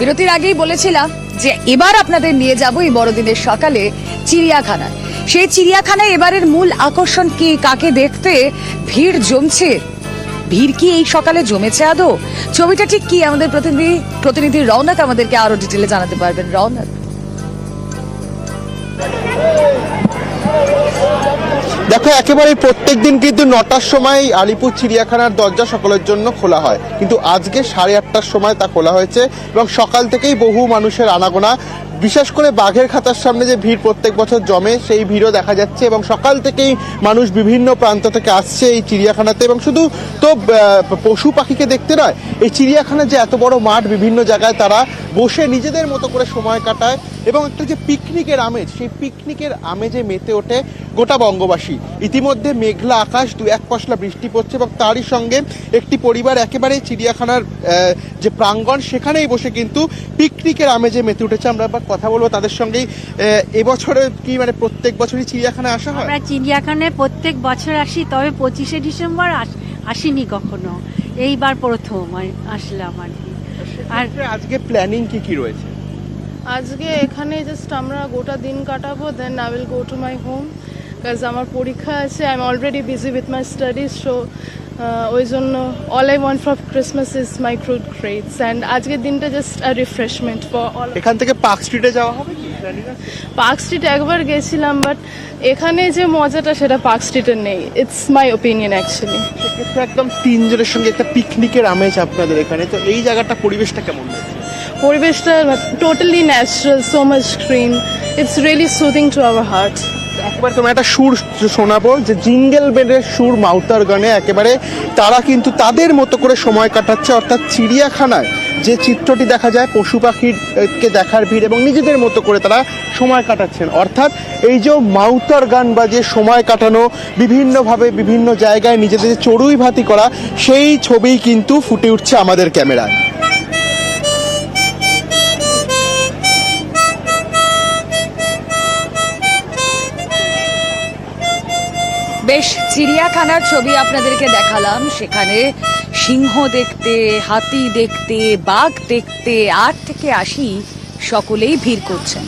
বিরতির আগেই বলেছিলাম যে এবার আপনাদের নিয়ে যাব এই বড়দিনের সকালে চিড়িয়াখানায়। সেই চিড়িয়াখানায় এবারের মূল আকর্ষণ কি, কাকে দেখতে ভিড় জমছে, ভিড় কি এই সকালে জমেছে আদৌ, ছবিটা ঠিক কি, আমাদের প্রতিনিধি রওনক আমাদেরকে আরো ডিটেলে জানাতে পারবেন। রওনক, দেখো, একেবারে প্রত্যেকদিন কিন্তু 9টার সময় আলিপুর চিড়িয়াখানার দরজা সকলের জন্য খোলা হয়, কিন্তু আজকে 8:30টার সময় তা খোলা হয়েছে এবং সকাল থেকেই বহু মানুষের আনাগোনা। বিশেষ করে বাঘের খাতার সামনে যে ভিড় প্রত্যেক বছর জমে, সেই ভিড়ও দেখা যাচ্ছে এবং সকাল থেকেই মানুষ বিভিন্ন প্রান্ত থেকে আসছে এই চিড়িয়াখানাতে। এবং শুধু তো পশু পাখিকে দেখতে নয়, এই চিড়িয়াখানার যে এত বড় মাঠ, বিভিন্ন জায়গায় তারা বসে নিজেদের মতো করে সময় কাটায় এবং একটা যে পিকনিকের আমেজ, সেই পিকনিকের আমেজে মেতে ওঠে গোটা বঙ্গবাসী। ইতিমধ্যে মেঘলা আকাশ, 2-1 পশলা বৃষ্টি পড়ছে এবং তারই সঙ্গে একটি পরিবার একেবারে চিড়িয়াখানার যে প্রাঙ্গণ, সেখানেই বসে কিন্তু পিকনিকের আমেজে মেতে উঠেছে। আমরা এবার কথা বলবো তাদের সঙ্গেই। এবছরে কি মানে প্রত্যেক বছরই চিড়িয়াখানায় আসা হয়? আমরা চিড়িয়াখানায় প্রত্যেক বছর আসি, তবে 25শে ডিসেম্বর আসিনি কখনো, এইবার প্রথম আসলাম আর কি। আর আজকে প্ল্যানিং কি রয়েছে? আজকে এখানে জাস্ট আমরা গোটা দিন কাটাবো, then I will go to my home, because আমার পরীক্ষা আছে। I am already busy with my studies, so ওই জন্য all I want for Christmas is my fruit crates, and আজকের দিনটা just a refreshment for all. এখান থেকে park স্ট্রিটে যাওয়া হবে কি? পার্ক স্ট্রিট একবার গেছিলাম, বাট এখানে যে মজাটা সেটা পার্ক স্ট্রিটের নেই। It's my opinion actually. সেক্ষেত্রে একদম তিনজনের সঙ্গে একটা পিকনিকের আমেজ আপনাদের এখানে, তো এই জায়গাটা পরিবেশটা কেমন লাগছে? পরিবেশটা totally natural, so much green, it's really soothing to our heart. একবার তোমার একটা সুর শোনাবো, যে জিঙ্গেল বেলের সুর মাউতার গানে একেবারে তারা কিন্তু তাদের মতো করে সময় কাটাচ্ছে। অর্থাৎ চিড়িয়াখানায় যে চিত্রটি দেখা যায়, পশু পাখিকে দেখার ভিড় এবং নিজেদের মতো করে তারা সময় কাটাচ্ছেন। অর্থাৎ এই যে মাউতার গান বাজিয়ে সময় কাটানো, বিভিন্নভাবে বিভিন্ন জায়গায় নিজেদের চড়ুই ভাতি করা, সেই ছবিই কিন্তু ফুটে উঠছে আমাদের ক্যামেরায়। বেশ, চিড়িয়াখানার ছবি আপনাদেরকে দেখালাম। সেখানে সিংহ দেখতে, হাতি দেখতে, বাঘ দেখতে 8 থেকে 80 সকলেই ভিড় করছেন।